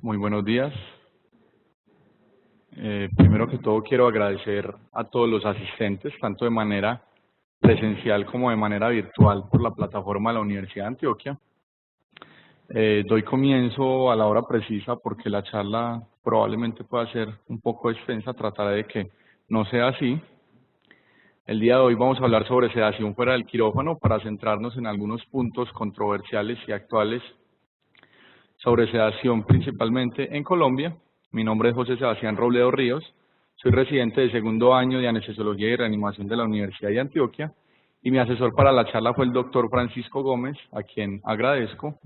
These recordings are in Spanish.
Muy buenos días. Primero que todo quiero agradecer a todos los asistentes, tanto de manera presencial como de manera virtual, por la plataforma de la Universidad de Antioquia. Doy comienzo a la hora precisa porque la charla probablemente pueda ser un poco extensa, trataré de que no sea así. El día de hoy vamos a hablar sobre sedación fuera del quirófano para centrarnos en algunos puntos controversiales y actuales sobre sedación principalmente en Colombia. Mi nombre es José Sebastián Robledo Ríos, soy residente de segundo año de anestesiología y reanimación de la Universidad de Antioquia y mi asesor para la charla fue el doctor Francisco Gómez, a quien agradezco,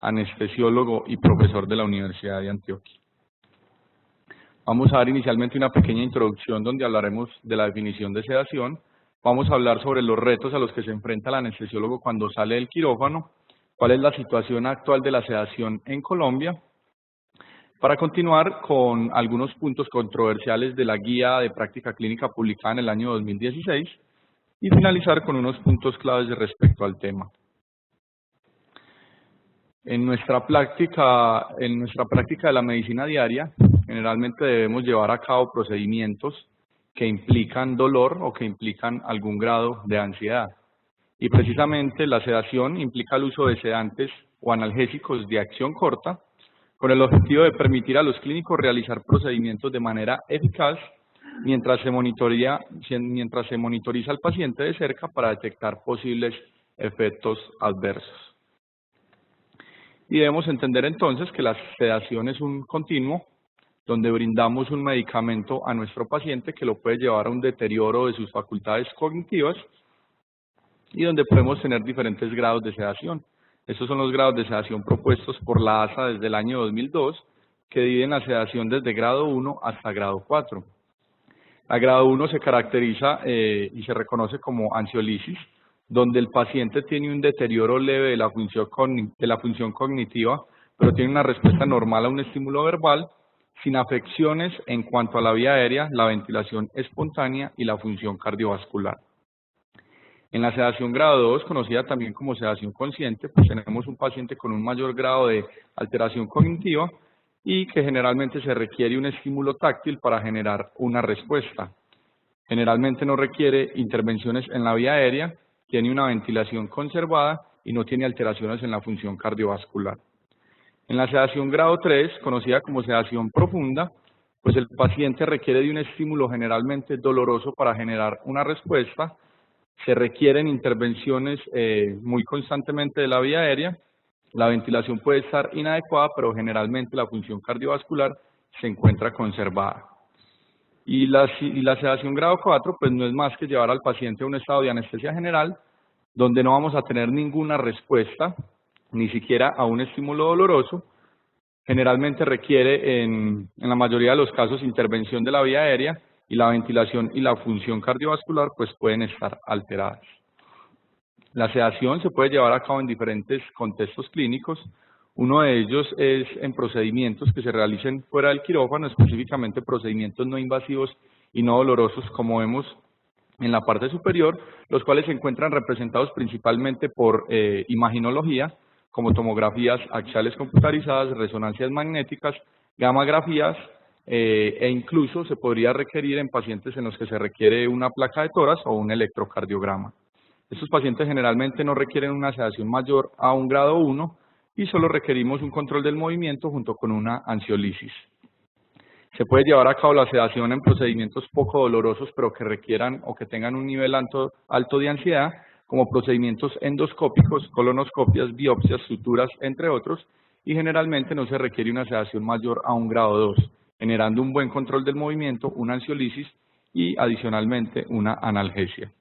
anestesiólogo y profesor de la Universidad de Antioquia. Vamos a dar inicialmente una pequeña introducción donde hablaremos de la definición de sedación. Vamos a hablar sobre los retos a los que se enfrenta el anestesiólogo cuando sale del quirófano, cuál es la situación actual de la sedación en Colombia, para continuar con algunos puntos controversiales de la guía de práctica clínica publicada en el año 2016 y finalizar con unos puntos claves respecto al tema. En nuestra práctica de la medicina diaria, generalmente debemos llevar a cabo procedimientos que implican dolor o que implican algún grado de ansiedad. Y precisamente la sedación implica el uso de sedantes o analgésicos de acción corta, con el objetivo de permitir a los clínicos realizar procedimientos de manera eficaz mientras se monitoriza al paciente de cerca para detectar posibles efectos adversos. Y debemos entender entonces que la sedación es un continuo donde brindamos un medicamento a nuestro paciente que lo puede llevar a un deterioro de sus facultades cognitivas y donde podemos tener diferentes grados de sedación. Estos son los grados de sedación propuestos por la ASA desde el año 2002, que dividen la sedación desde grado 1 hasta grado 4. La grado 1 se caracteriza y se reconoce como ansiolisis, donde el paciente tiene un deterioro leve de la función cognitiva, pero tiene una respuesta normal a un estímulo verbal, sin afecciones en cuanto a la vía aérea, la ventilación espontánea y la función cardiovascular. En la sedación grado 2, conocida también como sedación consciente, pues tenemos un paciente con un mayor grado de alteración cognitiva y que generalmente se requiere un estímulo táctil para generar una respuesta. Generalmente no requiere intervenciones en la vía aérea, tiene una ventilación conservada y no tiene alteraciones en la función cardiovascular. En la sedación grado 3, conocida como sedación profunda, pues el paciente requiere de un estímulo generalmente doloroso para generar una respuesta. Se requieren intervenciones muy constantemente de la vía aérea, la ventilación puede estar inadecuada, pero generalmente la función cardiovascular se encuentra conservada. Y la sedación grado 4, pues no es más que llevar al paciente a un estado de anestesia general, donde no vamos a tener ninguna respuesta, ni siquiera a un estímulo doloroso. Generalmente requiere, en la mayoría de los casos, intervención de la vía aérea, y la ventilación y la función cardiovascular pues pueden estar alteradas. La sedación se puede llevar a cabo en diferentes contextos clínicos. Uno de ellos es en procedimientos que se realicen fuera del quirófano, específicamente procedimientos no invasivos y no dolorosos, como vemos en la parte superior, los cuales se encuentran representados principalmente por imaginología, como tomografías axiales computarizadas, resonancias magnéticas, gammagrafías, e incluso se podría requerir en pacientes en los que se requiere una placa de tórax o un electrocardiograma. Estos pacientes generalmente no requieren una sedación mayor a un grado 1 y solo requerimos un control del movimiento junto con una ansiolisis. Se puede llevar a cabo la sedación en procedimientos poco dolorosos pero que requieran o que tengan un nivel alto de ansiedad, como procedimientos endoscópicos, colonoscopias, biopsias, suturas, entre otros, y generalmente no se requiere una sedación mayor a un grado 2, generando un buen control del movimiento, una ansiolisis y adicionalmente una analgesia.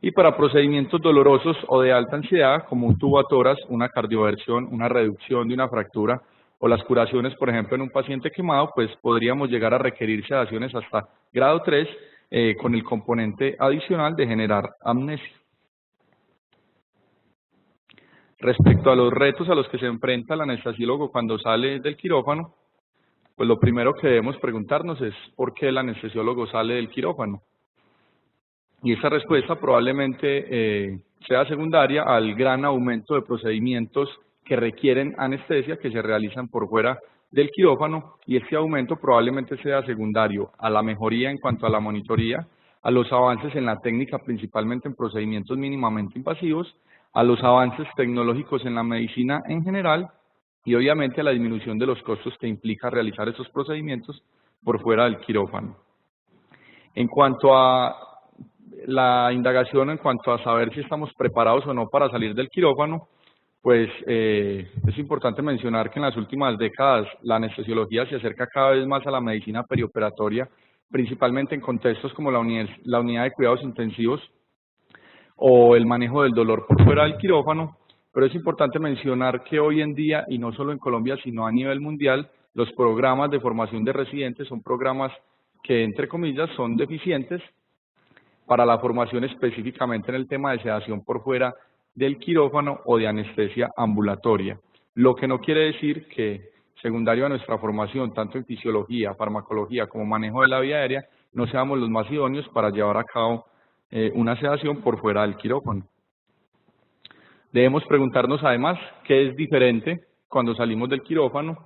Y para procedimientos dolorosos o de alta ansiedad, como un tubo-tórax, una cardioversión, una reducción de una fractura o las curaciones, por ejemplo, en un paciente quemado, pues podríamos llegar a requerir sedaciones hasta grado 3 con el componente adicional de generar amnesia. Respecto a los retos a los que se enfrenta el anestesiólogo cuando sale del quirófano, pues lo primero que debemos preguntarnos es ¿por qué el anestesiólogo sale del quirófano? Y esa respuesta probablemente sea secundaria al gran aumento de procedimientos que requieren anestesia que se realizan por fuera del quirófano, y este aumento probablemente sea secundario a la mejoría en cuanto a la monitoría, a los avances en la técnica, principalmente en procedimientos mínimamente invasivos, a los avances tecnológicos en la medicina en general y obviamente a la disminución de los costos que implica realizar esos procedimientos por fuera del quirófano. En cuanto a la indagación, en cuanto a saber si estamos preparados o no para salir del quirófano, pues es importante mencionar que en las últimas décadas la anestesiología se acerca cada vez más a la medicina perioperatoria, principalmente en contextos como la unidad de cuidados intensivos o el manejo del dolor por fuera del quirófano, pero es importante mencionar que hoy en día, y no solo en Colombia, sino a nivel mundial, los programas de formación de residentes son programas que, entre comillas, son deficientes para la formación específicamente en el tema de sedación por fuera del quirófano o de anestesia ambulatoria. Lo que no quiere decir que, secundario a nuestra formación, tanto en fisiología, farmacología como manejo de la vía aérea, no seamos los más idóneos para llevar a cabo una sedación por fuera del quirófano. Debemos preguntarnos además qué es diferente cuando salimos del quirófano.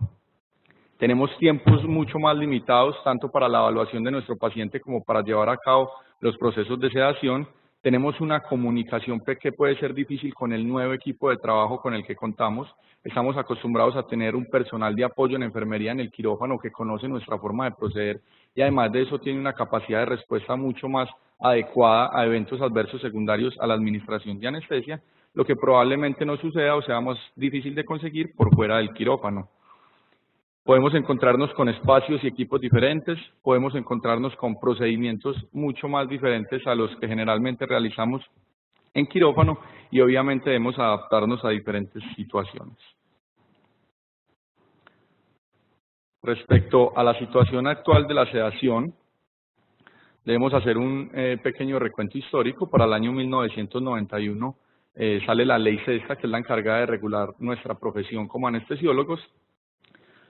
Tenemos tiempos mucho más limitados, tanto para la evaluación de nuestro paciente como para llevar a cabo los procesos de sedación. Tenemos una comunicación que puede ser difícil con el nuevo equipo de trabajo con el que contamos. Estamos acostumbrados a tener un personal de apoyo en enfermería en el quirófano que conoce nuestra forma de proceder y además de eso tiene una capacidad de respuesta mucho más adecuada a eventos adversos secundarios a la administración de anestesia, lo que probablemente no suceda o sea más difícil de conseguir por fuera del quirófano. Podemos encontrarnos con espacios y equipos diferentes, podemos encontrarnos con procedimientos mucho más diferentes a los que generalmente realizamos en quirófano y obviamente debemos adaptarnos a diferentes situaciones. Respecto a la situación actual de la sedación, debemos hacer un pequeño recuento histórico. Para el año 1991 sale la ley SESTA, que es la encargada de regular nuestra profesión como anestesiólogos,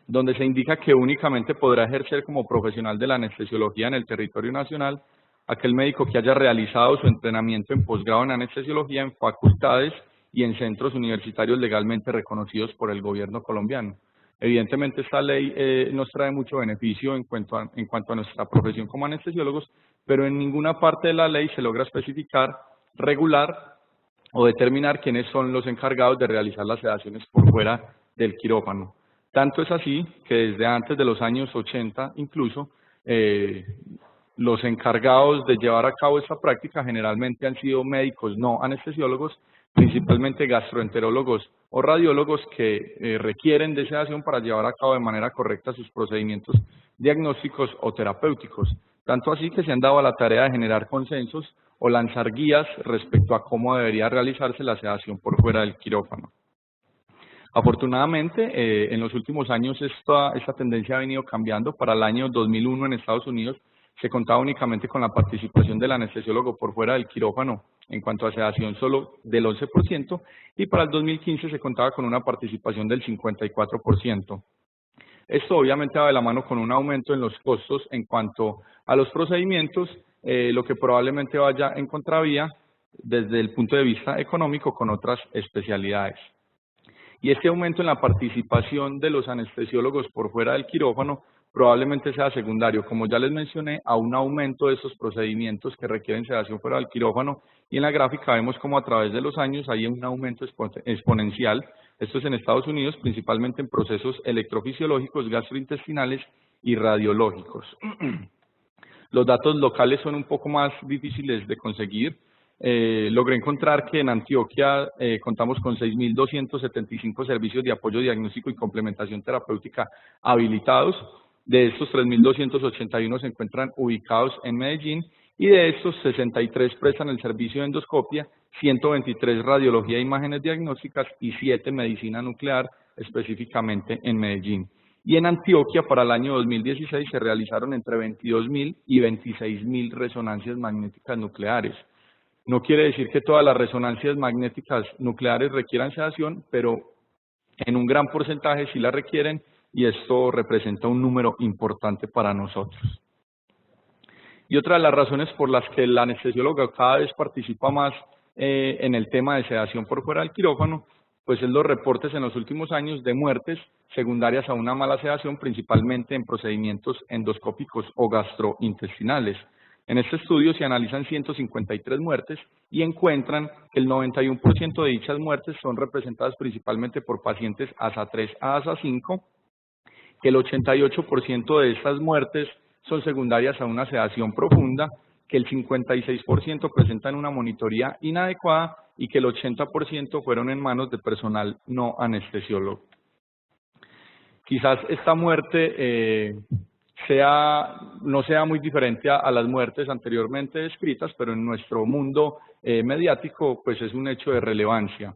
donde se indica que únicamente podrá ejercer como profesional de la anestesiología en el territorio nacional aquel médico que haya realizado su entrenamiento en posgrado en anestesiología en facultades y en centros universitarios legalmente reconocidos por el gobierno colombiano. Evidentemente esta ley nos trae mucho beneficio en cuanto a nuestra profesión como anestesiólogos, pero en ninguna parte de la ley se logra especificar, regular o determinar quiénes son los encargados de realizar las sedaciones por fuera del quirófano. Tanto es así que desde antes de los años 80 incluso, los encargados de llevar a cabo esta práctica generalmente han sido médicos no anestesiólogos, principalmente gastroenterólogos o radiólogos que requieren de sedación para llevar a cabo de manera correcta sus procedimientos diagnósticos o terapéuticos. Tanto así que se han dado a la tarea de generar consensos o lanzar guías respecto a cómo debería realizarse la sedación por fuera del quirófano. Afortunadamente, en los últimos años esta tendencia ha venido cambiando. Para el año 2001 en Estados Unidos se contaba únicamente con la participación del anestesiólogo por fuera del quirófano en cuanto a sedación solo del 11% y para el 2015 se contaba con una participación del 54%. Esto obviamente va de la mano con un aumento en los costos en cuanto a los procedimientos, lo que probablemente vaya en contravía desde el punto de vista económico con otras especialidades. Y este aumento en la participación de los anestesiólogos por fuera del quirófano probablemente sea secundario, como ya les mencioné, a un aumento de estos procedimientos que requieren sedación fuera del quirófano, y en la gráfica vemos como a través de los años hay un aumento exponencial. Esto es en Estados Unidos, principalmente en procesos electrofisiológicos, gastrointestinales y radiológicos. Los datos locales son un poco más difíciles de conseguir. Logré encontrar que en Antioquia contamos con 6.275 servicios de apoyo diagnóstico y complementación terapéutica habilitados. De estos, 3.281 se encuentran ubicados en Medellín y de estos, 63 prestan el servicio de endoscopia, 123 radiología e imágenes diagnósticas y 7 medicina nuclear, específicamente en Medellín. Y en Antioquia, para el año 2016, se realizaron entre 22.000 y 26.000 resonancias magnéticas nucleares. No quiere decir que todas las resonancias magnéticas nucleares requieran sedación, pero en un gran porcentaje sí la requieren y esto representa un número importante para nosotros. Y otra de las razones por las que el anestesiólogo cada vez participa más en el tema de sedación por fuera del quirófano, pues es los reportes en los últimos años de muertes secundarias a una mala sedación, principalmente en procedimientos endoscópicos o gastrointestinales. En este estudio se analizan 153 muertes y encuentran que el 91% de dichas muertes son representadas principalmente por pacientes ASA 3 a ASA 5, que el 88% de estas muertes son secundarias a una sedación profunda, que el 56% presentan una monitoría inadecuada y que el 80% fueron en manos de personal no anestesiólogo. Quizás esta muerte no sea muy diferente a las muertes anteriormente descritas, pero en nuestro mundo mediático pues es un hecho de relevancia.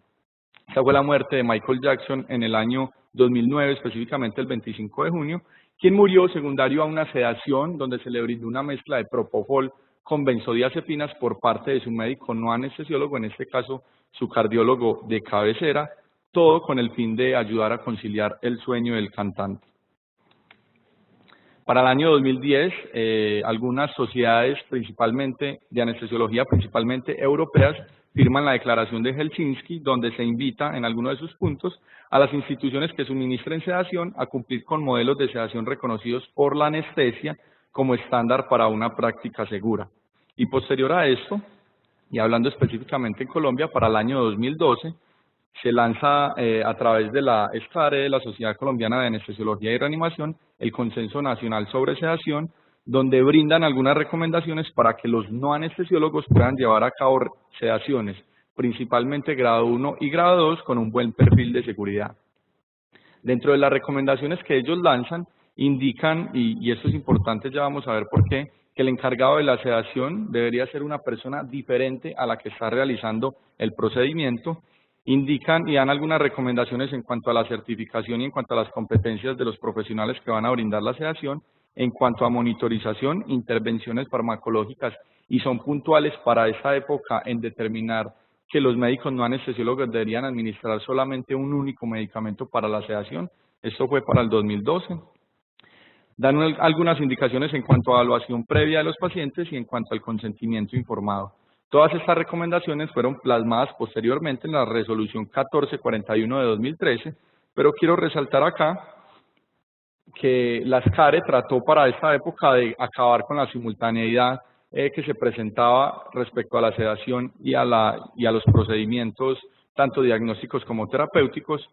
Esta fue la muerte de Michael Jackson en el año 2009, específicamente el 25 de junio, quien murió secundario a una sedación donde se le brindó una mezcla de propofol con benzodiazepinas por parte de su médico no anestesiólogo, en este caso su cardiólogo de cabecera, todo con el fin de ayudar a conciliar el sueño del cantante. Para el año 2010, algunas sociedades principalmente de anestesiología, principalmente europeas, firman la Declaración de Helsinki, donde se invita en algunos de sus puntos a las instituciones que suministren sedación a cumplir con modelos de sedación reconocidos por la anestesia como estándar para una práctica segura. Y posterior a esto, y hablando específicamente en Colombia, para el año 2012, se lanza a través de la SCARE, de la Sociedad Colombiana de Anestesiología y Reanimación, el Consenso Nacional sobre Sedación, donde brindan algunas recomendaciones para que los no anestesiólogos puedan llevar a cabo sedaciones, principalmente grado 1 y grado 2, con un buen perfil de seguridad. Dentro de las recomendaciones que ellos lanzan, indican, y esto es importante, ya vamos a ver por qué, que el encargado de la sedación debería ser una persona diferente a la que está realizando el procedimiento. Indican y dan algunas recomendaciones en cuanto a la certificación y en cuanto a las competencias de los profesionales que van a brindar la sedación, en cuanto a monitorización, intervenciones farmacológicas, y son puntuales para esta época en determinar que los médicos no anestesiólogos deberían administrar solamente un único medicamento para la sedación. Esto fue para el 2012. Dan algunas indicaciones en cuanto a evaluación previa de los pacientes y en cuanto al consentimiento informado. Todas estas recomendaciones fueron plasmadas posteriormente en la resolución 1441 de 2013, pero quiero resaltar acá que la SCARE trató para esta época de acabar con la simultaneidad que se presentaba respecto a la sedación y a los procedimientos tanto diagnósticos como terapéuticos,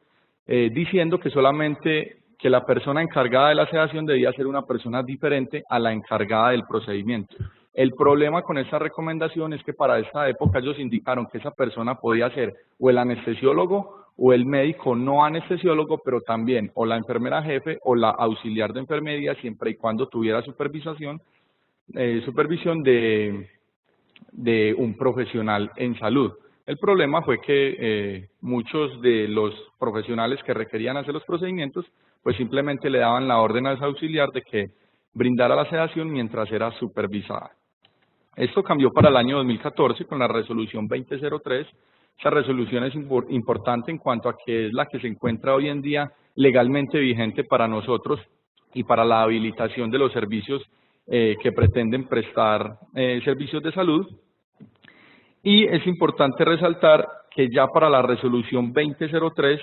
diciendo que solamente que la persona encargada de la sedación debía ser una persona diferente a la encargada del procedimiento. El problema con esta recomendación es que para esta época ellos indicaron que esa persona podía ser o el anestesiólogo o el médico no anestesiólogo, pero también o la enfermera jefe o la auxiliar de enfermería, siempre y cuando tuviera supervisión de un profesional en salud. El problema fue que muchos de los profesionales que requerían hacer los procedimientos, pues simplemente le daban la orden a ese auxiliar de que brindara la sedación mientras era supervisada. Esto cambió para el año 2014 con la resolución 2003. Esa resolución es importante en cuanto a que es la que se encuentra hoy en día legalmente vigente para nosotros y para la habilitación de los servicios que pretenden prestar servicios de salud. Y es importante resaltar que ya para la resolución 2003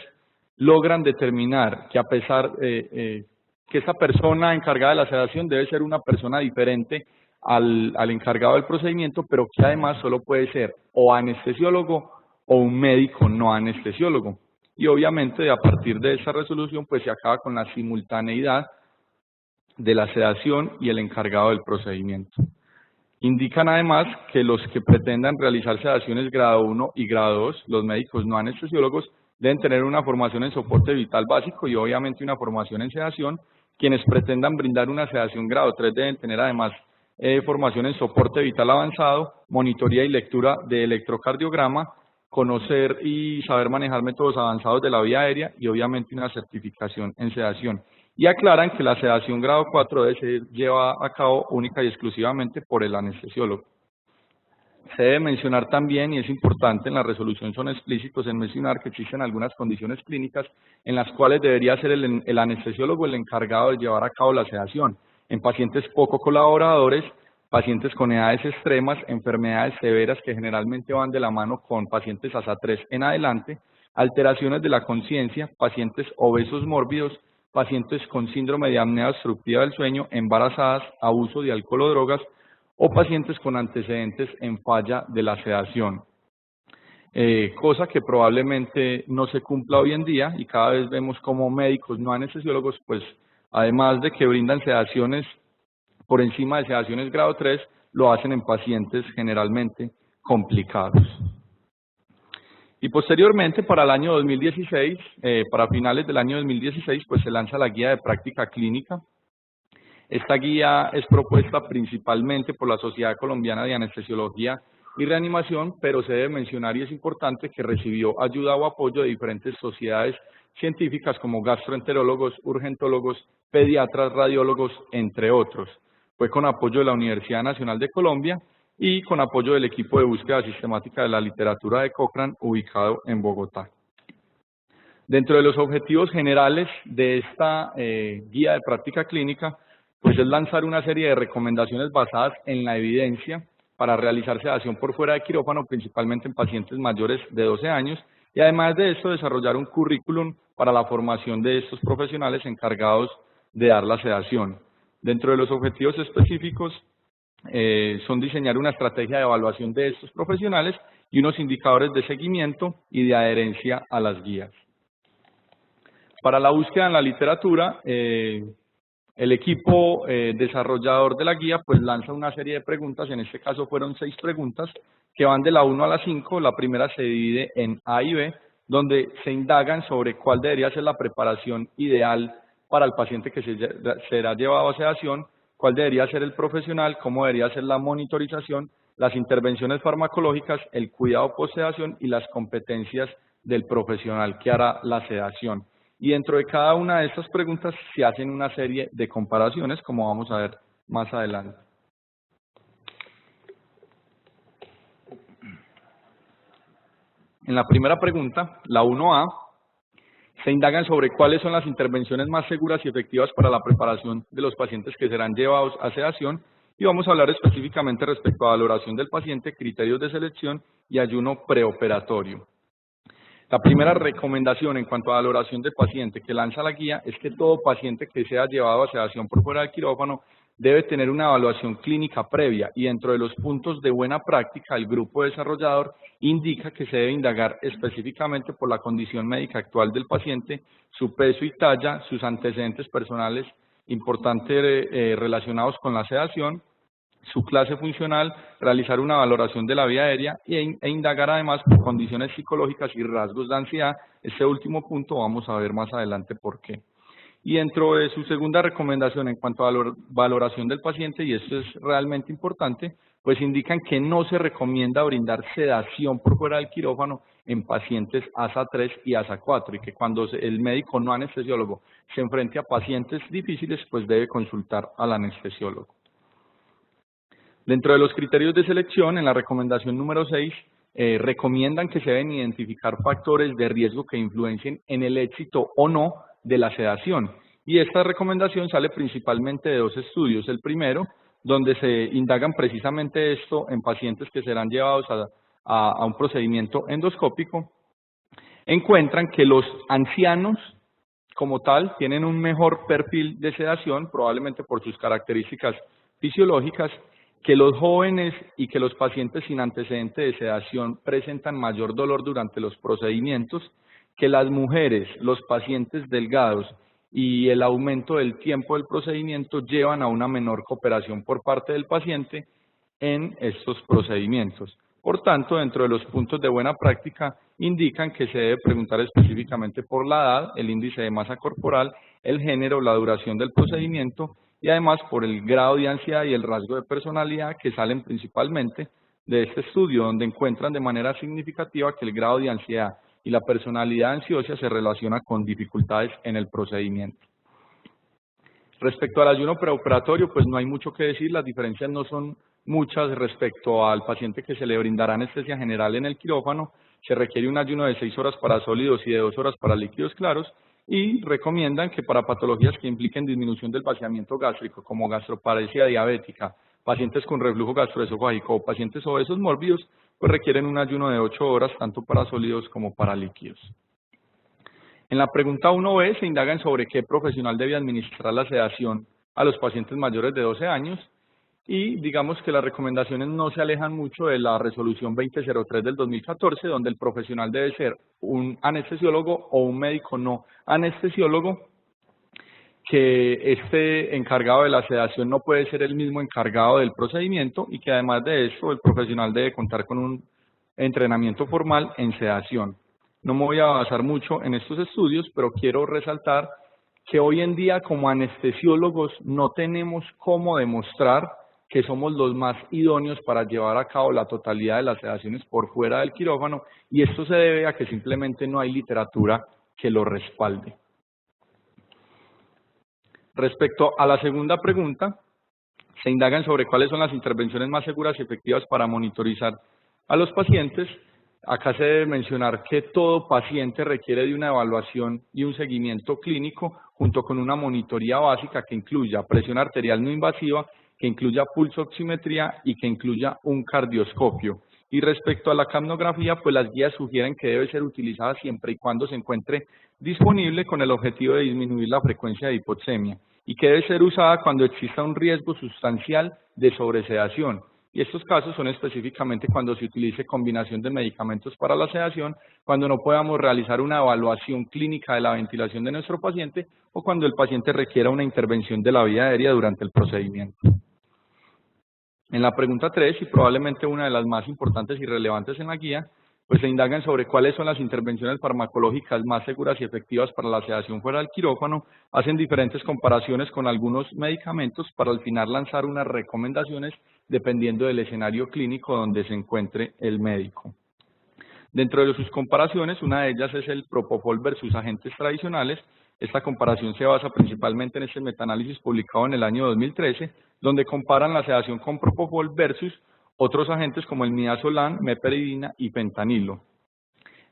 logran determinar que a pesar que esa persona encargada de la sedación debe ser una persona diferente al encargado del procedimiento, pero que además solo puede ser o anestesiólogo o un médico no anestesiólogo. Y obviamente a partir de esa resolución pues se acaba con la simultaneidad de la sedación y el encargado del procedimiento. Indican además que los que pretendan realizar sedaciones grado 1 y grado 2, los médicos no anestesiólogos, deben tener una formación en soporte vital básico y obviamente una formación en sedación. Quienes pretendan brindar una sedación grado 3 deben tener además formación en soporte vital avanzado, monitoría y lectura de electrocardiograma, conocer y saber manejar métodos avanzados de la vía aérea y obviamente una certificación en sedación. Y aclaran que la sedación grado 4 debe ser llevada a cabo única y exclusivamente por el anestesiólogo. Se debe mencionar también, y es importante, en la resolución son explícitos en mencionar que existen algunas condiciones clínicas en las cuales debería ser el anestesiólogo el encargado de llevar a cabo la sedación. En pacientes poco colaboradores, pacientes con edades extremas, enfermedades severas que generalmente van de la mano con pacientes ASA 3 en adelante, alteraciones de la conciencia, pacientes obesos mórbidos, pacientes con síndrome de apnea obstructiva del sueño, embarazadas, abuso de alcohol o drogas, o pacientes con antecedentes en falla de la sedación. Cosa que probablemente no se cumpla hoy en día, y cada vez vemos como médicos no anestesiólogos, pues además de que brindan sedaciones por encima de sedaciones grado 3, lo hacen en pacientes generalmente complicados. Y posteriormente, para el año 2016, para finales del año 2016, pues se lanza la guía de práctica clínica. Esta guía es propuesta principalmente por la Sociedad Colombiana de Anestesiología y Reanimación, pero se debe mencionar y es importante que recibió ayuda o apoyo de diferentes sociedades científicas como gastroenterólogos, urgentólogos, pediatras, radiólogos, entre otros. Fue con apoyo de la Universidad Nacional de Colombia y con apoyo del equipo de búsqueda sistemática de la literatura de Cochrane, ubicado en Bogotá. Dentro de los objetivos generales de esta guía de práctica clínica, pues es lanzar una serie de recomendaciones basadas en la evidencia para realizar sedación por fuera de quirófano, principalmente en pacientes mayores de 12 años, y además de esto desarrollar un currículum para la formación de estos profesionales encargados de dar la sedación. Dentro de los objetivos específicos son diseñar una estrategia de evaluación de estos profesionales y unos indicadores de seguimiento y de adherencia a las guías. Para la búsqueda en la literatura, el equipo desarrollador de la guía pues lanza una serie de preguntas, en este caso fueron 6 preguntas, que van de la 1 a la 5, la primera se divide en A y B, donde se indagan sobre cuál debería ser la preparación ideal para el paciente que será llevado a sedación, cuál debería ser el profesional, cómo debería ser la monitorización, las intervenciones farmacológicas, el cuidado post-sedación y las competencias del profesional que hará la sedación. Y dentro de cada una de estas preguntas se hacen una serie de comparaciones, como vamos a ver más adelante. En la primera pregunta, la 1A, se indagan sobre cuáles son las intervenciones más seguras y efectivas para la preparación de los pacientes que serán llevados a sedación, y vamos a hablar específicamente respecto a valoración del paciente, criterios de selección y ayuno preoperatorio. La primera recomendación en cuanto a valoración del paciente que lanza la guía es que todo paciente que sea llevado a sedación por fuera del quirófano debe tener una evaluación clínica previa, y dentro de los puntos de buena práctica el grupo desarrollador indica que se debe indagar específicamente por la condición médica actual del paciente, su peso y talla, sus antecedentes personales importantes relacionados con la sedación, su clase funcional, realizar una valoración de la vía aérea e indagar además por condiciones psicológicas y rasgos de ansiedad. Este último punto vamos a ver más adelante por qué. Y dentro de su segunda recomendación en cuanto a valoración del paciente, y esto es realmente importante, pues indican que no se recomienda brindar sedación por fuera del quirófano en pacientes ASA 3 y ASA 4, y que cuando el médico no anestesiólogo se enfrente a pacientes difíciles, pues debe consultar al anestesiólogo. Dentro de los criterios de selección, en la recomendación número 6, recomiendan que se deben identificar factores de riesgo que influencien en el éxito o no de la sedación. Y esta recomendación sale principalmente de 2 estudios. El primero, donde se indagan precisamente esto en pacientes que serán llevados a un procedimiento endoscópico, encuentran que los ancianos como tal tienen un mejor perfil de sedación, probablemente por sus características fisiológicas, que los jóvenes y que los pacientes sin antecedente de sedación presentan mayor dolor durante los procedimientos, que las mujeres, los pacientes delgados y el aumento del tiempo del procedimiento llevan a una menor cooperación por parte del paciente en estos procedimientos. Por tanto, dentro de los puntos de buena práctica indican que se debe preguntar específicamente por la edad, el índice de masa corporal, el género, la duración del procedimiento y además por el grado de ansiedad y el rasgo de personalidad que salen principalmente de este estudio, donde encuentran de manera significativa que el grado de ansiedad y la personalidad ansiosa se relaciona con dificultades en el procedimiento. Respecto al ayuno preoperatorio, pues no hay mucho que decir, las diferencias no son muchas respecto al paciente que se le brindará anestesia general en el quirófano. Se requiere un ayuno de 6 horas para sólidos y de 2 horas para líquidos claros, y recomiendan que para patologías que impliquen disminución del vaciamiento gástrico, como gastroparesia diabética, pacientes con reflujo gastroesofágico o pacientes obesos mórbidos, pues requieren un ayuno de 8 horas tanto para sólidos como para líquidos. En la pregunta 1b se indagan sobre qué profesional debe administrar la sedación a los pacientes mayores de 12 años y digamos que las recomendaciones no se alejan mucho de la resolución 2003 del 2014, donde el profesional debe ser un anestesiólogo o un médico no anestesiólogo, que este encargado de la sedación no puede ser el mismo encargado del procedimiento y que además de eso el profesional debe contar con un entrenamiento formal en sedación. No me voy a basar mucho en estos estudios, pero quiero resaltar que hoy en día como anestesiólogos no tenemos cómo demostrar que somos los más idóneos para llevar a cabo la totalidad de las sedaciones por fuera del quirófano, y esto se debe a que simplemente no hay literatura que lo respalde. Respecto a la segunda pregunta, se indagan sobre cuáles son las intervenciones más seguras y efectivas para monitorizar a los pacientes. Acá se debe mencionar que todo paciente requiere de una evaluación y un seguimiento clínico junto con una monitoría básica que incluya presión arterial no invasiva, que incluya pulso oximetría y que incluya un cardioscopio. Y respecto a la capnografía, pues las guías sugieren que debe ser utilizada siempre y cuando se encuentre disponible con el objetivo de disminuir la frecuencia de hipoxemia y que debe ser usada cuando exista un riesgo sustancial de sobresedación. Y estos casos son específicamente cuando se utilice combinación de medicamentos para la sedación, cuando no podamos realizar una evaluación clínica de la ventilación de nuestro paciente o cuando el paciente requiera una intervención de la vía aérea durante el procedimiento. En la pregunta 3, y probablemente una de las más importantes y relevantes en la guía, pues se indagan sobre cuáles son las intervenciones farmacológicas más seguras y efectivas para la sedación fuera del quirófano, hacen diferentes comparaciones con algunos medicamentos para al final lanzar unas recomendaciones dependiendo del escenario clínico donde se encuentre el médico. Dentro de sus comparaciones, una de ellas es el propofol versus agentes tradicionales. Esta comparación se basa principalmente en este metaanálisis publicado en el año 2013, donde comparan la sedación con propofol versus otros agentes como el midazolam, meperidina y fentanilo.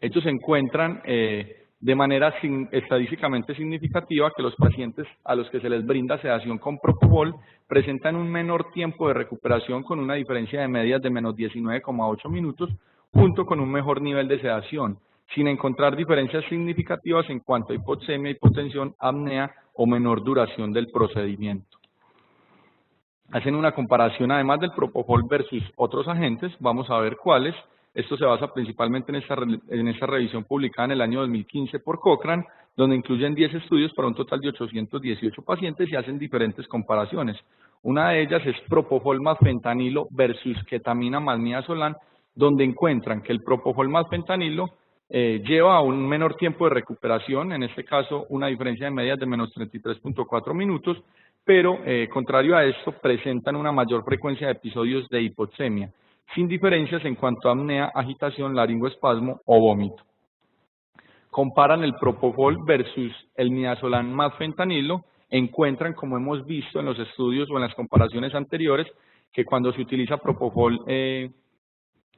Ellos encuentran de manera estadísticamente significativa que los pacientes a los que se les brinda sedación con propofol presentan un menor tiempo de recuperación con una diferencia de medias de menos 19,8 minutos, junto con un mejor nivel de sedación, sin encontrar diferencias significativas en cuanto a hipoxemia, hipotensión, apnea o menor duración del procedimiento. Hacen una comparación además del propofol versus otros agentes, vamos a ver cuáles. Esto se basa principalmente en esta revisión publicada en el año 2015 por Cochrane, donde incluyen 10 estudios para un total de 818 pacientes y hacen diferentes comparaciones. Una de ellas es propofol más fentanilo versus ketamina más midazolam, donde encuentran que el propofol más fentanilo lleva a un menor tiempo de recuperación, en este caso una diferencia de medias de menos 33,4 minutos, pero contrario a esto presentan una mayor frecuencia de episodios de hipoxemia, sin diferencias en cuanto a apnea, agitación, laringoespasmo o vómito. Comparan el propofol versus el midazolam más fentanilo, encuentran, como hemos visto en los estudios o en las comparaciones anteriores, que cuando se utiliza propofol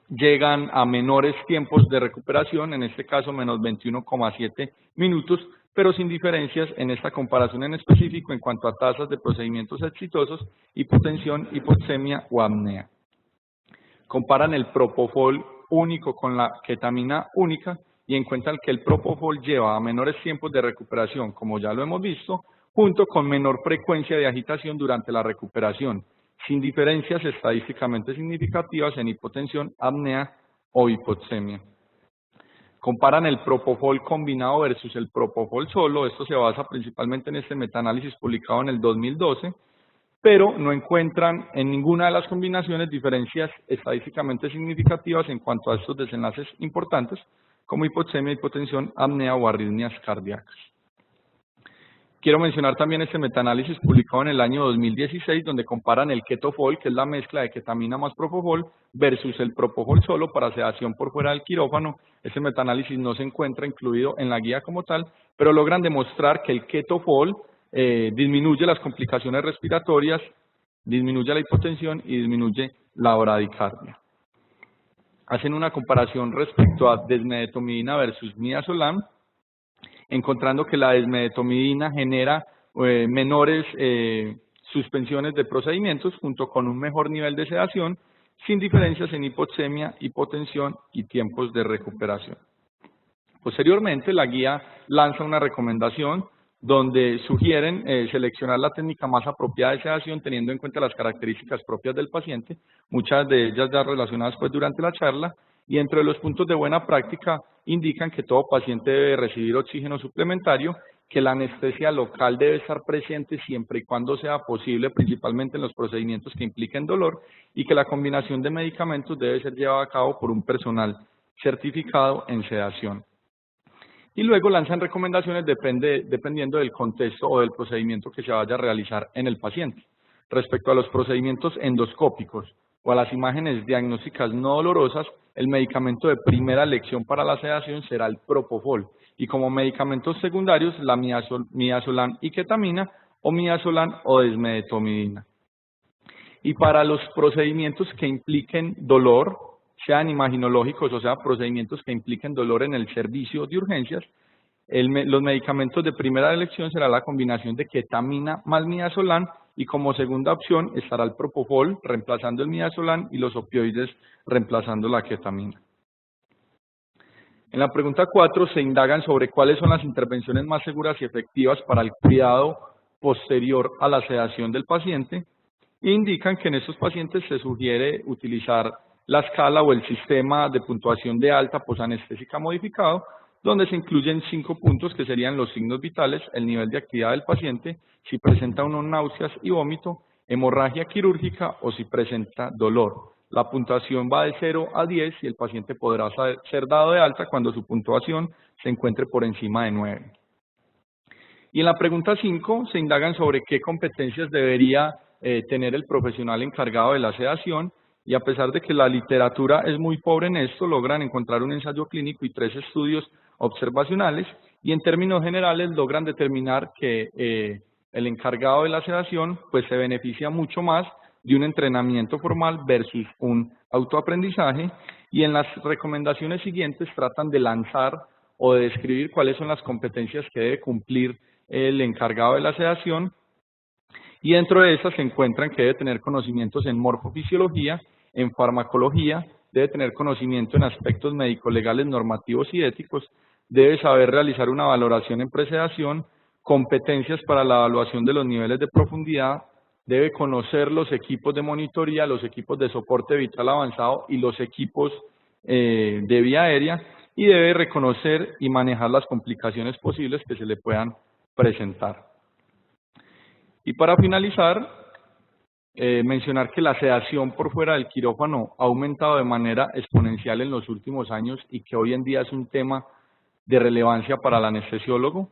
llegan a menores tiempos de recuperación, en este caso menos 21,7 minutos, pero sin diferencias en esta comparación en específico en cuanto a tasas de procedimientos exitosos, hipotensión, hipoxemia o apnea. Comparan el propofol único con la ketamina única y encuentran que el propofol lleva a menores tiempos de recuperación, como ya lo hemos visto, junto con menor frecuencia de agitación durante la recuperación, sin diferencias estadísticamente significativas en hipotensión, apnea o hipoxemia. Comparan el propofol combinado versus el propofol solo. Esto se basa principalmente en este metaanálisis publicado en el 2012, pero no encuentran en ninguna de las combinaciones diferencias estadísticamente significativas en cuanto a estos desenlaces importantes, como hipoxemia, hipotensión, apnea o arritmias cardíacas. Quiero mencionar también este metaanálisis publicado en el año 2016, donde comparan el ketofol, que es la mezcla de ketamina más propofol, versus el propofol solo para sedación por fuera del quirófano. Este metaanálisis no se encuentra incluido en la guía como tal, pero logran demostrar que el ketofol disminuye las complicaciones respiratorias, disminuye la hipotensión y disminuye la bradicardia. Hacen una comparación respecto a desmedetomidina versus midazolam, encontrando que la desmedetomidina genera menores suspensiones de procedimientos junto con un mejor nivel de sedación, sin diferencias en hipoxemia, hipotensión y tiempos de recuperación. Posteriormente, la guía lanza una recomendación donde sugieren seleccionar la técnica más apropiada de sedación teniendo en cuenta las características propias del paciente, muchas de ellas ya relacionadas pues durante la charla, y entre los puntos de buena práctica indican que todo paciente debe recibir oxígeno suplementario, que la anestesia local debe estar presente siempre y cuando sea posible, principalmente en los procedimientos que impliquen dolor, y que la combinación de medicamentos debe ser llevada a cabo por un personal certificado en sedación. Y luego lanzan recomendaciones dependiendo del contexto o del procedimiento que se vaya a realizar en el paciente. Respecto a los procedimientos endoscópicos o a las imágenes diagnósticas no dolorosas, el medicamento de primera elección para la sedación será el propofol, y como medicamentos secundarios la midazolam y ketamina, o midazolam o desmedetomidina. Y para los procedimientos que impliquen dolor, sean imaginológicos o sea procedimientos que impliquen dolor en el servicio de urgencias, los medicamentos de primera elección será la combinación de ketamina más midazolam, y como segunda opción estará el propofol reemplazando el midazolam y los opioides reemplazando la ketamina. En la pregunta 4 se indagan sobre cuáles son las intervenciones más seguras y efectivas para el cuidado posterior a la sedación del paciente, e indican que en estos pacientes se sugiere utilizar la escala o el sistema de puntuación de alta posanestésica modificado, donde se incluyen 5 puntos que serían los signos vitales, el nivel de actividad del paciente, si presenta unos náuseas y vómito, hemorragia quirúrgica o si presenta dolor. La puntuación va de 0 a 10 y el paciente podrá ser dado de alta cuando su puntuación se encuentre por encima de 9. Y en la pregunta 5 se indagan sobre qué competencias debería tener el profesional encargado de la sedación, y a pesar de que la literatura es muy pobre en esto, logran encontrar un ensayo clínico y 3 estudios observacionales, y en términos generales logran determinar que el encargado de la sedación pues se beneficia mucho más de un entrenamiento formal versus un autoaprendizaje, y en las recomendaciones siguientes tratan de lanzar o de describir cuáles son las competencias que debe cumplir el encargado de la sedación, y dentro de esas se encuentran que debe tener conocimientos en morfofisiología, en farmacología, debe tener conocimiento en aspectos médico-legales, normativos y éticos, debe saber realizar una valoración en presedación, competencias para la evaluación de los niveles de profundidad, debe conocer los equipos de monitoría, los equipos de soporte vital avanzado y los equipos de vía aérea, y debe reconocer y manejar las complicaciones posibles que se le puedan presentar. Y para finalizar, mencionar que la sedación por fuera del quirófano ha aumentado de manera exponencial en los últimos años y que hoy en día es un tema de relevancia para el anestesiólogo,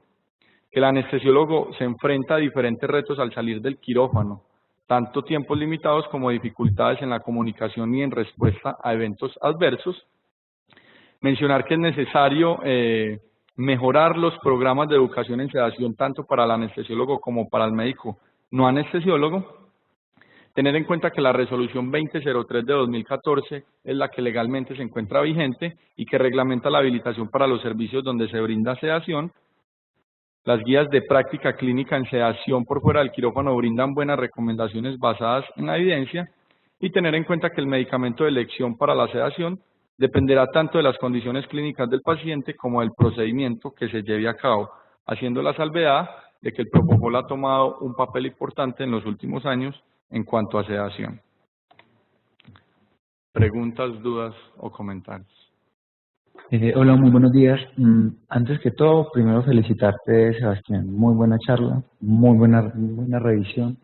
que el anestesiólogo se enfrenta a diferentes retos al salir del quirófano, tanto tiempos limitados como dificultades en la comunicación y en respuesta a eventos adversos. Mencionar que es necesario mejorar los programas de educación en sedación tanto para el anestesiólogo como para el médico no anestesiólogo. Tener en cuenta que la resolución 2003 de 2014 es la que legalmente se encuentra vigente y que reglamenta la habilitación para los servicios donde se brinda sedación. Las guías de práctica clínica en sedación por fuera del quirófano brindan buenas recomendaciones basadas en la evidencia, y tener en cuenta que el medicamento de elección para la sedación dependerá tanto de las condiciones clínicas del paciente como del procedimiento que se lleve a cabo, haciendo la salvedad de que el propofol ha tomado un papel importante en los últimos años en cuanto a sedación. ¿Preguntas, dudas o comentarios? Hola, muy buenos días. Antes que todo, primero felicitarte, Sebastián. Muy buena charla, muy buena revisión.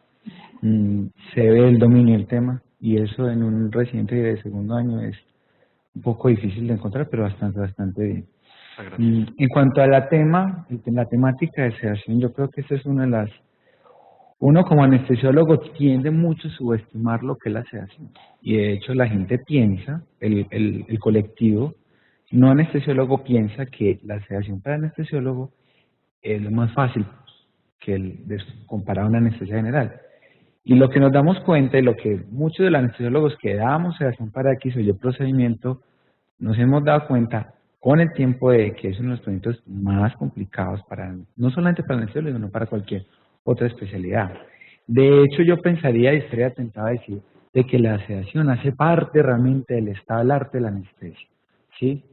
Se ve el dominio del tema, y eso en un residente de segundo año es un poco difícil de encontrar, pero bastante bien. En cuanto a la temática de sedación, yo creo que esa es una de las... Uno como anestesiólogo tiende mucho a subestimar lo que es la sedación. Y de hecho la gente piensa, el colectivo no anestesiólogo piensa que la sedación para el anestesiólogo es lo más fácil comparado a una anestesia general. Y lo que nos damos cuenta, y lo que muchos de los anestesiólogos que damos sedación para X o Y procedimiento, nos hemos dado cuenta con el tiempo de que es uno de los procedimientos más complicados no solamente para el anestesiólogo, sino para cualquier otra especialidad. De hecho, yo pensaría y estaría tentado a decir de que la sedación hace parte realmente del estado del arte de la anestesia, ¿sí?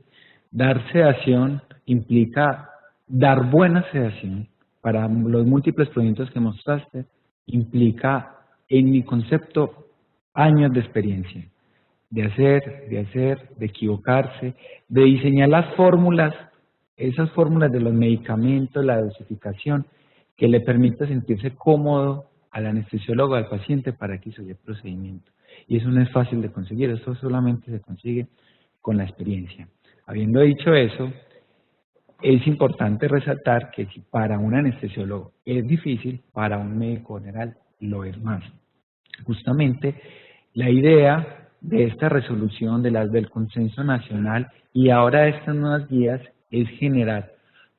Dar sedación implica dar buena sedación para los múltiples procedimientos que mostraste, implica, en mi concepto, años de experiencia, de equivocarse, de diseñar las fórmulas, esas fórmulas de los medicamentos, la dosificación, que le permita sentirse cómodo al anestesiólogo, al paciente para que hizo el procedimiento. Y eso no es fácil de conseguir, eso solamente se consigue con la experiencia. Habiendo dicho eso, es importante resaltar que si para un anestesiólogo es difícil, para un médico general lo es más. Justamente la idea de esta resolución del consenso nacional y ahora de estas nuevas guías es generar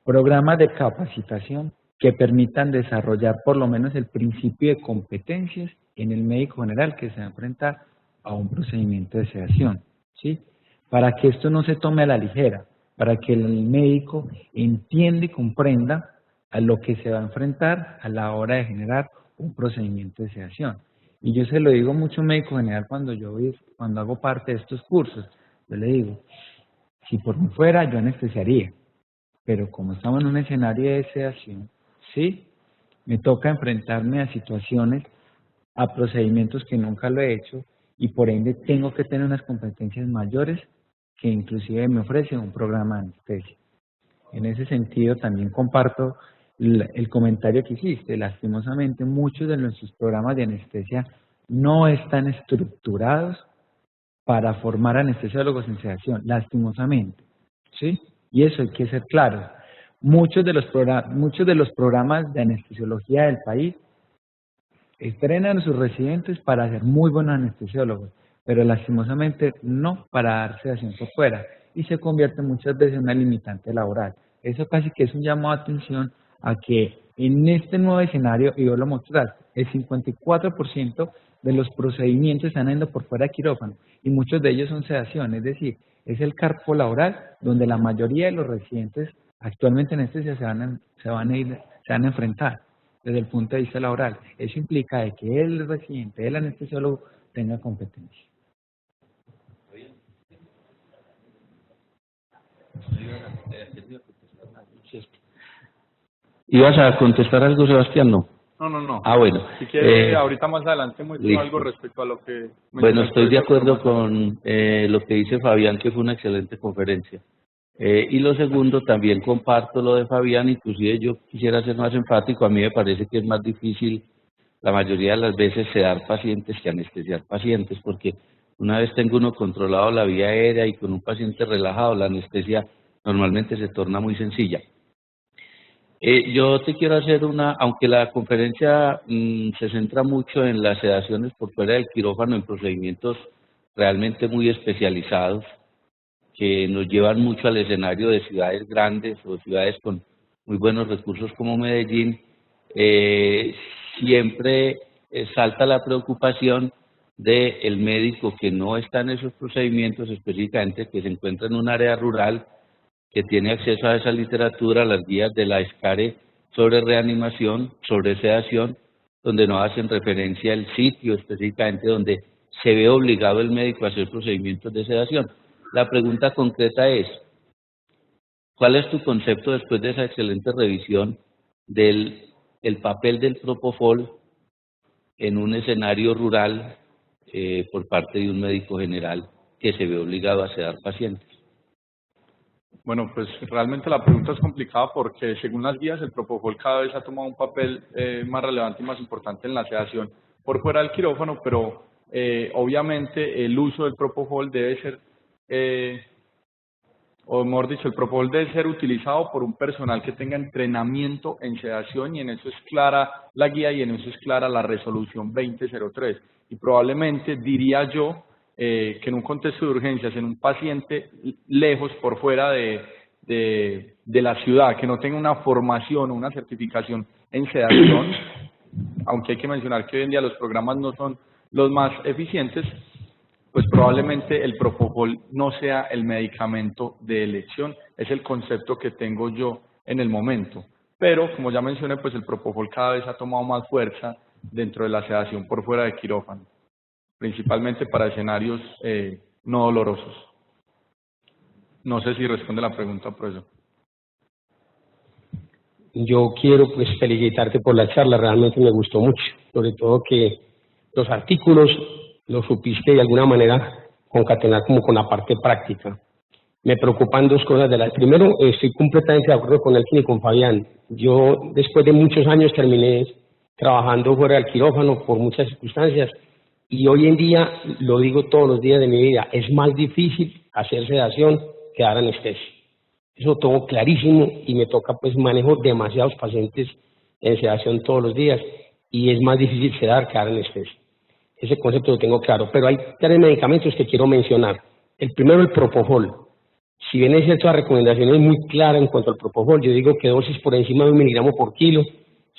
programas de capacitación que permitan desarrollar por lo menos el principio de competencias en el médico general que se va a enfrentar a un procedimiento de sedación, ¿sí? Para que esto no se tome a la ligera, para que el médico entienda y comprenda a lo que se va a enfrentar a la hora de generar un procedimiento de sedación. Y yo se lo digo mucho a un médico general cuando hago parte de estos cursos. Yo le digo, si por mí fuera, yo anestesiaría, pero como estamos en un escenario de sedación, sí, me toca enfrentarme a situaciones, a procedimientos que nunca lo he hecho y por ende tengo que tener unas competencias mayores que inclusive me ofrece un programa de anestesia. En ese sentido también comparto el comentario que hiciste. Lastimosamente muchos de nuestros programas de anestesia no están estructurados para formar anestesiólogos en sedación, lastimosamente, ¿sí? Y eso hay que ser claro. Muchos de los programas de anestesiología del país entrenan a sus residentes para ser muy buenos anestesiólogos, pero lastimosamente no para dar sedación por fuera y se convierte muchas veces en una limitante laboral. Eso casi que es un llamado de atención a que en este nuevo escenario, y yo lo mostraste, el 54% de los procedimientos están yendo por fuera de quirófano y muchos de ellos son sedación, es decir, es el campo laboral donde la mayoría de los residentes actualmente en anestesia se van a enfrentar desde el punto de vista laboral. Eso implica de que el residente, el anestesiólogo, tenga competencia. ¿Ibas a contestar algo, Sebastián? No. No. Ah, bueno. Si quiere, ahorita más adelante muestro algo respecto a lo que... Bueno, estoy de acuerdo con lo que dice Fabián, que fue una excelente conferencia. Y lo segundo, también comparto lo de Fabián, inclusive yo quisiera ser más enfático, a mí me parece que es más difícil la mayoría de las veces sedar pacientes que anestesiar pacientes, porque una vez tengo uno controlado la vía aérea y con un paciente relajado, la anestesia normalmente se torna muy sencilla. Yo te quiero hacer aunque la conferencia se centra mucho en las sedaciones por fuera del quirófano, en procedimientos realmente muy especializados, que nos llevan mucho al escenario de ciudades grandes o ciudades con muy buenos recursos como Medellín, siempre salta la preocupación del médico que no está en esos procedimientos, específicamente que se encuentra en un área rural, que tiene acceso a esa literatura, las guías de la SCARE sobre reanimación, sobre sedación, donde no hacen referencia al sitio específicamente donde se ve obligado el médico a hacer procedimientos de sedación. La pregunta concreta es, ¿cuál es tu concepto después de esa excelente revisión del papel del propofol en un escenario rural por parte de un médico general que se ve obligado a sedar pacientes? Bueno, pues realmente la pregunta es complicada porque según las guías el propofol cada vez ha tomado un papel más relevante y más importante en la sedación por fuera del quirófano, pero obviamente el uso del propofol debe ser, o mejor dicho, el propofol debe ser utilizado por un personal que tenga entrenamiento en sedación y en eso es clara la guía y en eso es clara la resolución 2003. Y probablemente diría yo que en un contexto de urgencias, en un paciente lejos, por fuera de la ciudad, que no tenga una formación o una certificación en sedación, aunque hay que mencionar que hoy en día los programas no son los más eficientes, pues probablemente el propofol no sea el medicamento de elección, es el concepto que tengo yo en el momento. Pero, como ya mencioné, pues el propofol cada vez ha tomado más fuerza dentro de la sedación por fuera de quirófano, principalmente para escenarios no dolorosos. No sé si responde la pregunta, profesor. Yo quiero pues felicitarte por la charla, realmente me gustó mucho, sobre todo que los artículos los supiste de alguna manera concatenar como con la parte práctica. Me preocupan dos cosas de las. Primero, estoy completamente de acuerdo con Elkin y con Fabián. Yo después de muchos años terminé trabajando fuera del quirófano por muchas circunstancias y hoy en día, lo digo todos los días de mi vida, es más difícil hacer sedación que dar anestesia. Eso todo clarísimo y me toca pues manejo demasiados pacientes en sedación todos los días y es más difícil sedar que dar anestesia. Ese concepto lo tengo claro, pero hay 3 medicamentos que quiero mencionar. El primero, el propofol. Si bien es cierto, la recomendación es muy clara en cuanto al propofol, yo digo que dosis por encima de 1 miligramo por kilo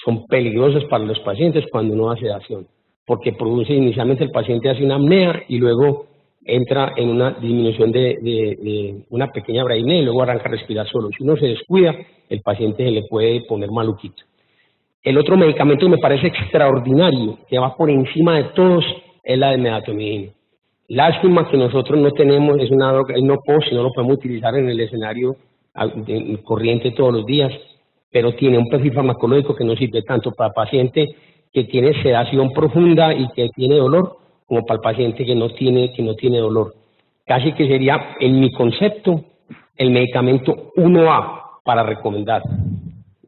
son peligrosas para los pacientes cuando uno hace sedación, porque produce inicialmente el paciente hace una apnea y luego entra en una disminución de una pequeña braimea y luego arranca a respirar solo. Si uno se descuida, el paciente se le puede poner maluquito. El otro medicamento que me parece extraordinario, que va por encima de todos, es la de medetomidina. Lástima que nosotros no tenemos, es una droga, no POS, no lo podemos utilizar en el escenario corriente todos los días, pero tiene un perfil farmacológico que no sirve tanto para el paciente que tiene sedación profunda y que tiene dolor, como para el paciente que no tiene dolor. Casi que sería, en mi concepto, el medicamento 1A para recomendar.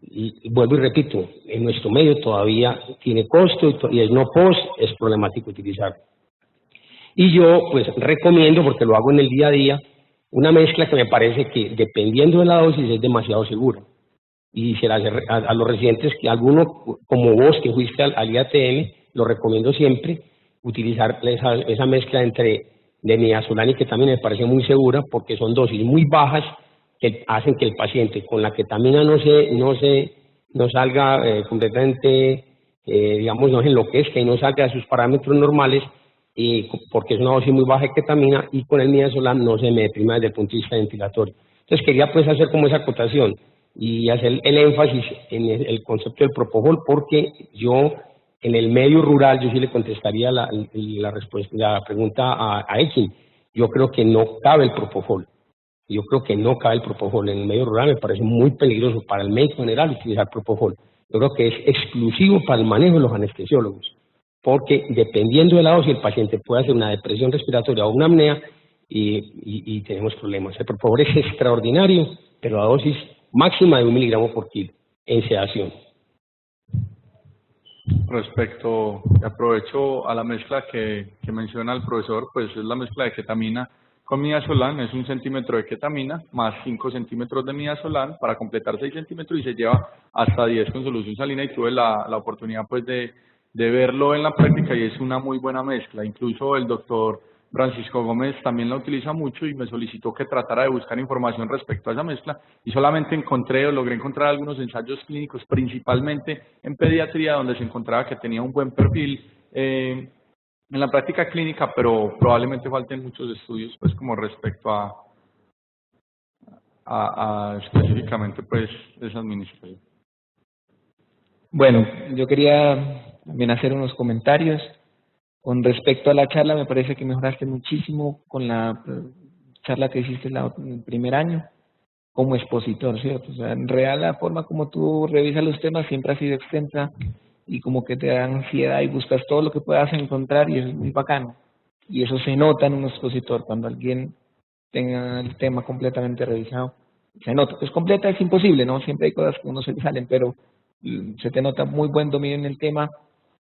Y vuelvo y repito, en nuestro medio todavía tiene costo y el no POS es problemático utilizarlo. Y yo pues recomiendo, porque lo hago en el día a día, una mezcla que me parece que dependiendo de la dosis es demasiado segura. Y se la hace a los residentes, que alguno como vos que fuiste al IATM, lo recomiendo siempre, utilizar esa mezcla entre de midazolam y ketamina, me parece muy segura porque son dosis muy bajas que hacen que el paciente con la ketamina no salga completamente, digamos, no se enloquezca y no salga de sus parámetros normales, porque es una dosis muy baja de ketamina, y con el midazolam no se me deprima desde el punto de vista ventilatorio. Entonces quería pues hacer como esa acotación y hacer el énfasis en el concepto del propofol, porque yo en el medio rural, yo sí le contestaría la pregunta a Elkin. Yo creo que no cabe el propofol. Yo creo que no cabe el propofol. En el medio rural me parece muy peligroso para el médico general utilizar propofol. Yo creo que es exclusivo para el manejo de los anestesiólogos, porque dependiendo de la dosis el paciente puede hacer una depresión respiratoria o una apnea y tenemos problemas. El propofol es extraordinario, pero a dosis máxima de 1 miligramo por kilo en sedación. Respecto, aprovecho a la mezcla que menciona el profesor, pues es la mezcla de ketamina con midazolam, es 1 centímetro de ketamina más 5 centímetros de midazolam para completar 6 centímetros y se lleva hasta 10 con solución salina, y tuve la oportunidad pues de verlo en la práctica y es una muy buena mezcla. Incluso el doctor Francisco Gómez también la utiliza mucho y me solicitó que tratara de buscar información respecto a esa mezcla y solamente logré encontrar algunos ensayos clínicos, principalmente en pediatría, donde se encontraba que tenía un buen perfil en la práctica clínica, pero probablemente falten muchos estudios pues como respecto a específicamente pues esa administración. Bueno, yo quería también hacer unos comentarios. Con respecto a la charla, me parece que mejoraste muchísimo con la charla que hiciste el primer año como expositor, ¿cierto? O sea, en real la forma como tú revisas los temas siempre ha sido extensa y como que te da ansiedad y buscas todo lo que puedas encontrar y es muy bacano. Y eso se nota en un expositor cuando alguien tenga el tema completamente revisado. Se nota, pues completa es imposible, ¿no? Siempre hay cosas que uno se le salen, pero se te nota muy buen dominio en el tema,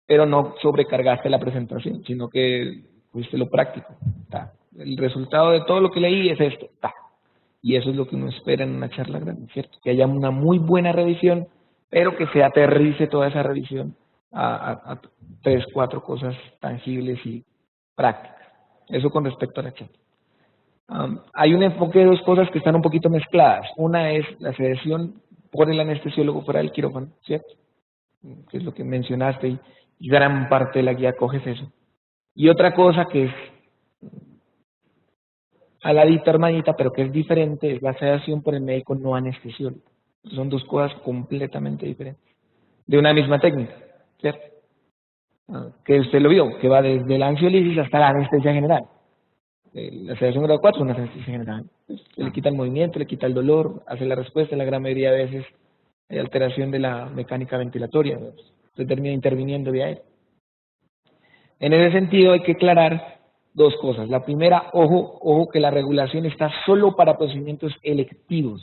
pero no sobrecargaste la presentación, sino que fuiste lo práctico. Ta. El resultado de todo lo que leí es esto. Ta. Y eso es lo que uno espera en una charla grande, ¿cierto? Que haya una muy buena revisión, pero que se aterrice toda esa revisión a 3, 4 cosas tangibles y prácticas. Eso con respecto a la charla. Hay un enfoque de 2 cosas que están un poquito mezcladas. Una es la sedación por el anestesiólogo fuera del quirófano, ¿cierto? Que es lo que mencionaste y gran parte de la guía coges eso. Y otra cosa que es a la dita hermanita, pero que es diferente, es la sedación por el médico no anestesiólogo. Son 2 cosas completamente diferentes, de una misma técnica, ¿cierto? Que usted lo vio, que va desde la ansiolisis hasta la anestesia general. La sedación grado 4 es una anestesia general. Se le quita el movimiento, le quita el dolor, hace la respuesta. En la gran mayoría de veces hay alteración de la mecánica ventilatoria, se termina interviniendo vía aérea. En ese sentido hay que aclarar dos cosas. La primera, ojo que la regulación está solo para procedimientos electivos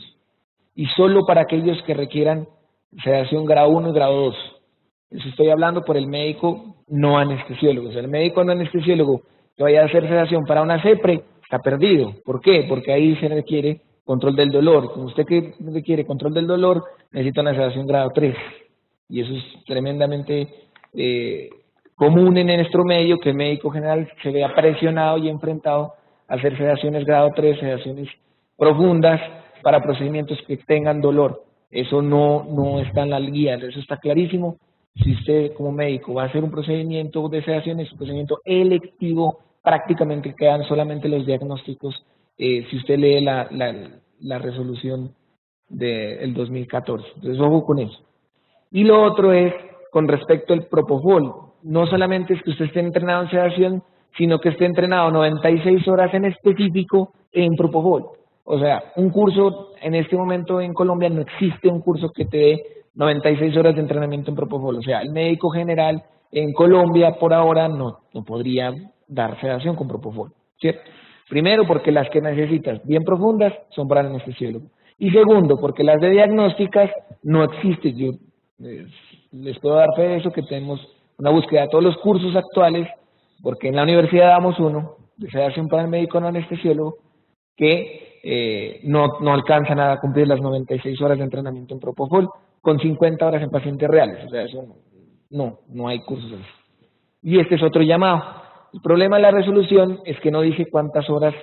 y solo para aquellos que requieran sedación grado 1 y grado 2. Eso estoy hablando por el médico no anestesiólogo. O sea, el médico no anestesiólogo que vaya a hacer sedación para una CEPRE está perdido. ¿Por qué? Porque ahí se requiere control del dolor. Como usted que requiere control del dolor, necesita una sedación grado 3. Y eso es tremendamente común en nuestro medio, que el médico general se vea presionado y enfrentado a hacer sedaciones grado 3, sedaciones profundas para procedimientos que tengan dolor. Eso no está en la guía, eso está clarísimo. Si usted como médico va a hacer un procedimiento de sedación, es un procedimiento electivo, prácticamente quedan solamente los diagnósticos, si usted lee la resolución del 2014. Entonces, ojo con eso. Y lo otro es con respecto al propofol. No solamente es que usted esté entrenado en sedación, sino que esté entrenado 96 horas en específico en propofol. O sea, un curso en este momento en Colombia no existe un curso que te dé 96 horas de entrenamiento en propofol. O sea, el médico general en Colombia por ahora no podría dar sedación con propofol, ¿cierto? Primero, porque las que necesitas bien profundas son para el anestesiólogo. Y segundo, porque las de diagnósticas no existen. Yo les puedo dar fe de eso, que tenemos una búsqueda de todos los cursos actuales, porque en la universidad damos uno de sedación para el médico no anestesiólogo que no alcanzan a cumplir las 96 horas de entrenamiento en propofol con 50 horas en pacientes reales. O sea, eso no hay cursos así. Y este es otro llamado. El problema de la resolución es que no dice cuántas horas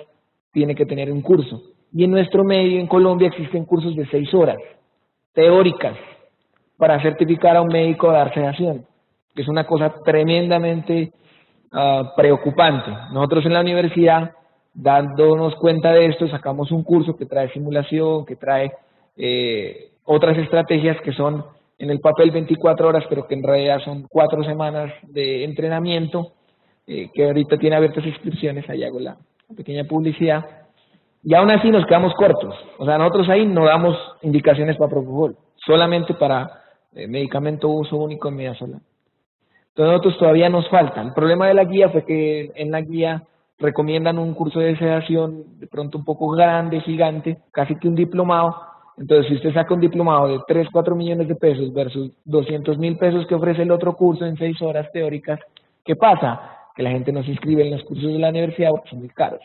tiene que tener un curso. Y en nuestro medio, en Colombia, existen cursos de 6 horas teóricas para certificar a un médico a dar sedación, que es una cosa tremendamente preocupante. Nosotros en la universidad, dándonos cuenta de esto, sacamos un curso que trae simulación, que trae otras estrategias que son en el papel 24 horas, pero que en realidad son 4 semanas de entrenamiento, que ahorita tiene abiertas inscripciones, ahí hago la pequeña publicidad, y aún así nos quedamos cortos. O sea, nosotros ahí no damos indicaciones para propofol, solamente para medicamento uso único en midazolam. Entonces nosotros todavía nos falta. El problema de la guía fue que en la guía recomiendan un curso de sedación de pronto un poco grande, gigante, casi que un diplomado. Entonces si usted saca un diplomado de 3, 4 millones de pesos versus 200.000 pesos que ofrece el otro curso en 6 horas teóricas, ¿qué pasa? Que la gente no se inscribe en los cursos de la universidad porque son muy caros.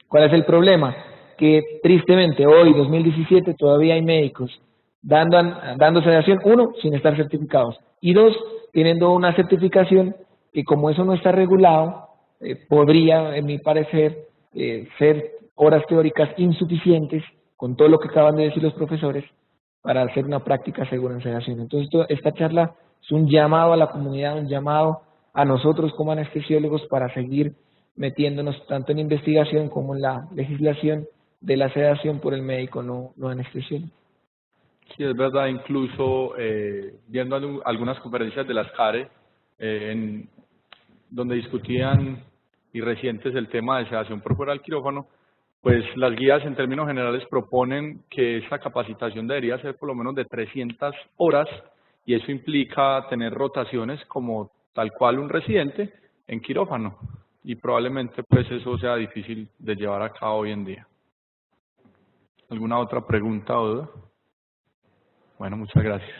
¿Cuál es el problema? Que tristemente hoy, 2017, todavía hay médicos dando sedación, uno, sin estar certificados, y dos, teniendo una certificación que, como eso no está regulado, podría, en mi parecer, ser horas teóricas insuficientes, con todo lo que acaban de decir los profesores, para hacer una práctica segura en sedación. Entonces, esta charla es un llamado a la comunidad, un llamado a nosotros como anestesiólogos para seguir metiéndonos tanto en investigación como en la legislación de la sedación por el médico no anestesiólogo. Sí, es verdad, incluso viendo algunas conferencias de las CARE, donde discutían y recientes el tema de sedación por fuera del quirófano, pues las guías en términos generales proponen que esa capacitación debería ser por lo menos de 300 horas, y eso implica tener rotaciones como tal cual un residente en quirófano, y probablemente pues eso sea difícil de llevar a cabo hoy en día. ¿Alguna otra pregunta o duda? Bueno, muchas gracias.